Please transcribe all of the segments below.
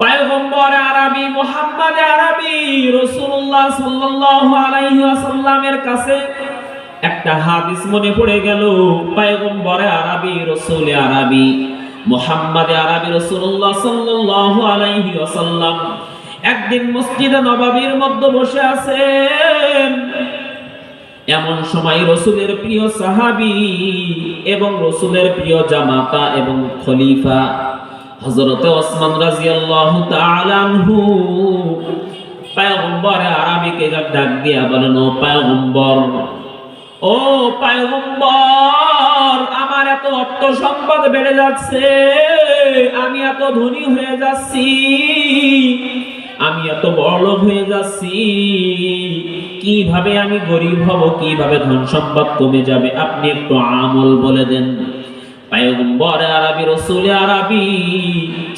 পয়গম্বর আরবি মুহাম্মদ আরবি রাসূলুল্লাহ সাল্লাল্লাহু আলাইহি ওয়াসাল্লামের কাছে একটা হাদিস মনে পড়ে গেল। পয়গম্বর আরবি রাসূল আরবি মুহাম্মদ আরবি রাসূলুল্লাহ সাল্লাল্লাহু আলাইহি ওয়াসাল্লাম একদিন মসজিদে নববীর মধ্যে বসে আছেন। এমন সময় রাসূলের প্রিয় সাহাবী এবং রাসূলের প্রিয় জামাতা এবং খলিফা হযরত ওসমান রাদিয়াল্লাহু তাআলা আনহু পয়গম্বর আরবিকে ডাক দিয়া বলেন, ও পয়গম্বর, ও পয়গম্বর, আমার এত অর্থ সম্পদ বেড়ে যাচ্ছে, আমি এত ধনী হয়ে যাচ্ছি, আমি এত বড়লোক হয়ে যাচ্ছি, কিভাবে আমি গরিব হব, কিভাবে ধন সম্পদ কমে যাবে, আপনি একটু আমল বলে দেন। পয়গম্বর আরবি রাসূল আরবি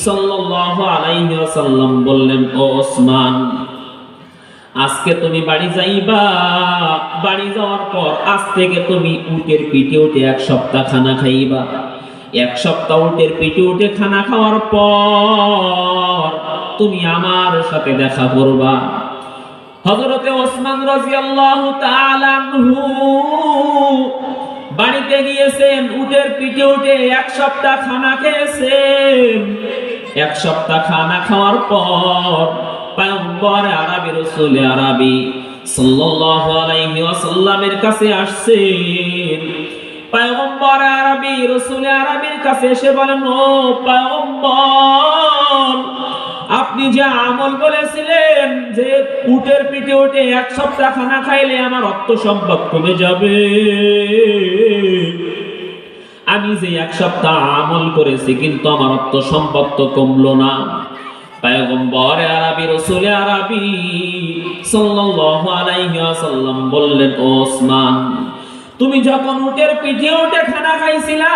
সাল্লাল্লাহু আলাইহি ওয়াসাল্লাম বললেন, ও ওসমান, আজকে তুমি বাড়ি যাইবা, বাড়ি যাওয়ার পর আজ থেকে তুমি উটের পিঠে উঠে এক সপ্তাহ খানা খাইবা। এক সপ্তাহ উটের পিঠে উঠে খানা খাওয়ার পর তুমি আমার সাথে দেখা করবা। হযরতে ওসমান রাদিয়াল্লাহু তাআলা আনহু বাড়িতে গিয়েছেন, উটের পিঠে উঠে এক সপ্তাহ খানা খেয়েছেন। এক সপ্তাহ খানা খাওয়ার পর পয়গম্বর আরবি রাসূল আরবি সাল্লাল্লাহু আলাইহি ওয়াসাল্লামের কাছে আসছেন। পয়গম্বর আরবি রাসূল আরবির কাছে এসে বলেন, ও পয়গম্বর, আপনি যে আমল বলেছিলেন যে উটের পিঠে উঠে এক সপ্তাহ খানা খাইলে আমার অর্থ সম্পদ কমে যাবে, আমি যে এক সপ্তাহ আমল করেছি কিন্তু আমার অর্থ সম্পদ তো কমলো না। পয়গম্বর আরবি রাসূল আরবি সাল্লাল্লাহু আলাইহি ওয়াসাল্লাম বললেন, ও ওসমান, তুমি যখন উটের পিঠে উঠে খানা খাইছিলা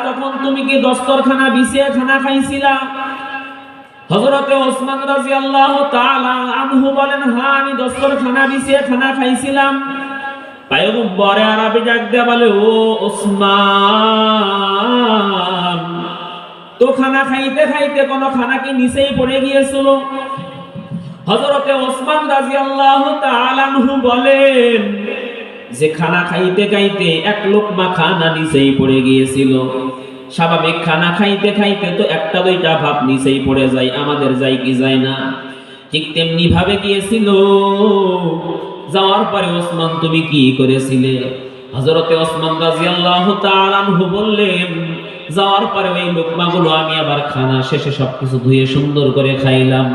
তখন তুমি কি দস্তরখানা বিছিয়ে খানা খাইছিলা? হযরতে ওসমান রাদিয়াল্লাহু তাআলা আনহু বলেন, হ্যাঁ, আমি দস্তরখানা বিছিয়ে খানা খাইছিলাম। পয়গম্বর আরবি ডাক দিয়ে বলে, ও ওসমান, তো খানা খাইতে খাইতে কোন খানা কি নিচেই পড়ে গিয়েছিল? হযরতে ওসমান রাদিয়াল্লাহু তাআলা আনহু বলেন যে খানা খাইতে খাইতে এক লোকমা খানা নিচেই পড়ে গিয়েছিল। স্বাভাবিক খানা খাইতে খাইতে তো একটা দুইটা ভাব নিচেই পড়ে যায়, আমাদের যায় কি যায় না? ঠিক তেমনি ভাবে গিয়েছিল। যাওয়ার পরে ওসমান তুমি কি করেছিলে? হযরতে ওসমান রাদিয়াল্লাহু তাআলা আনহু বললেন, যাওয়ার পরে ওই লোকমাগুলো আমি আবার খানা শেষে সবকিছু ধুয়ে সুন্দর করে খাইলাম।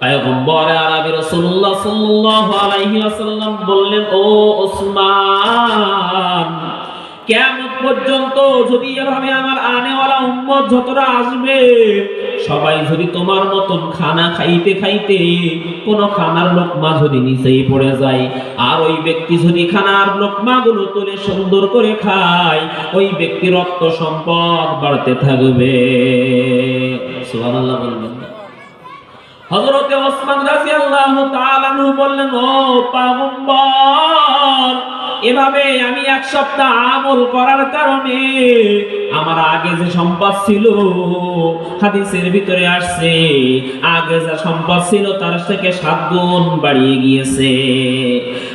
পয়গম্বর আরবি রাসূলুল্লাহ সাল্লাল্লাহু আলাইহি ওয়াসাল্লাম বললেন, ও ওসমান, কিয়ামত পর্যন্ত যদি এভাবে আমার আনেওয়ালা উম্মত যতরা আসবে সবাই যদি তোমার মতন খানা খাইতে খাইতে কোন খানার লোকমা যদি নিচেই পড়ে যায় আর ওই ব্যক্তি যদি খানার লোকমাগুলো তুলে সুন্দর করে খায়, ওই ব্যক্তির রক্ত সম্পদ বাড়তে থাকবে। সুবহানাল্লাহ বলবেন। হযরতে ওসমান রাদিয়াল্লাহু তাআলা আনহু বললেন, ও পয়গম্বর, এভাবে আমি এক সপ্তাহ আমল করার কারণে আমার আগে যে সম্পদ ছিল, হাদিসের ভিতরে আসছে, আগে যে সম্পদ ছিল তার থেকে 7 গুণ বাড়িয়ে গিয়েছে।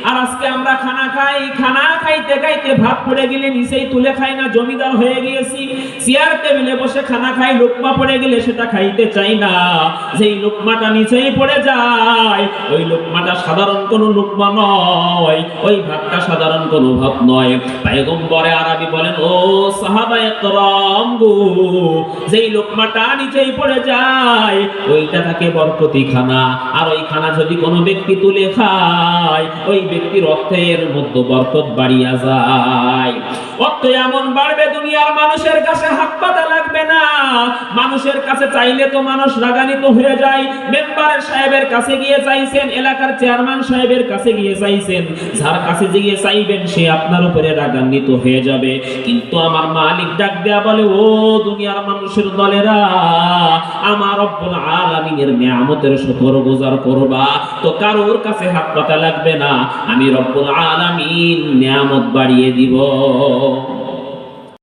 আর আজকে আমরা খানা খাই, খানা খাইতে খাইতে ভাত পড়ে গেলে নিচেই তুলে খাই না, জমিদার হয়ে গিয়েছি। চেয়ার টেবিলে বসে খানা খাই, লোকমা পড়ে গেলে সেটা খাইতে চাই না। যেই লোকমাটা নিচেই পড়ে যায় ওই লোকমাটা সাধারণ কোনো লোকমা নয়, ওই ভাতটা সাধারণ কোনো ভাত নয়। পয়গম্বর আরবি বলেন, ও সাহাবায়ে কেরাম গো, যেই লোকমাটা নিচেই পড়ে যায় ওইটা থাকে বরকতি খানা, আর ওই খানা যদি কোনো ব্যক্তি তুলে খায় ওই ব্যক্তির অর্থের মধ্যে বরকত বাড়িয়া যায়। অর্থ এমন বাড়বে দুনিয়ার মানুষের কাছে হাত পাতা লাগবে না। মানুষের কাছে চাইলে তো মানুষ রাগান্বিত হয়ে যায়। মেম্বার সাহেবের কাছে গিয়ে চাইছেন, এলাকার চেয়ারম্যান সাহেবের কাছে গিয়ে চাইছেন, যার কাছে গিয়ে চাইবেন সে আপনার উপরে রাগান্বিত হয়ে যাবে। কিন্তু আমার মালিক ডাক দেয়া বলে, ও দুনিয়ার মানুষের দলেরা, আমার রব্বুল আলামিনের নিয়ামতের শুকরগুজার করবা তো কারোর কাছে হাত পাতা লাগবে না, আমি রব্বুল আলামিন নিয়ামত বাড়িয়ে দিব।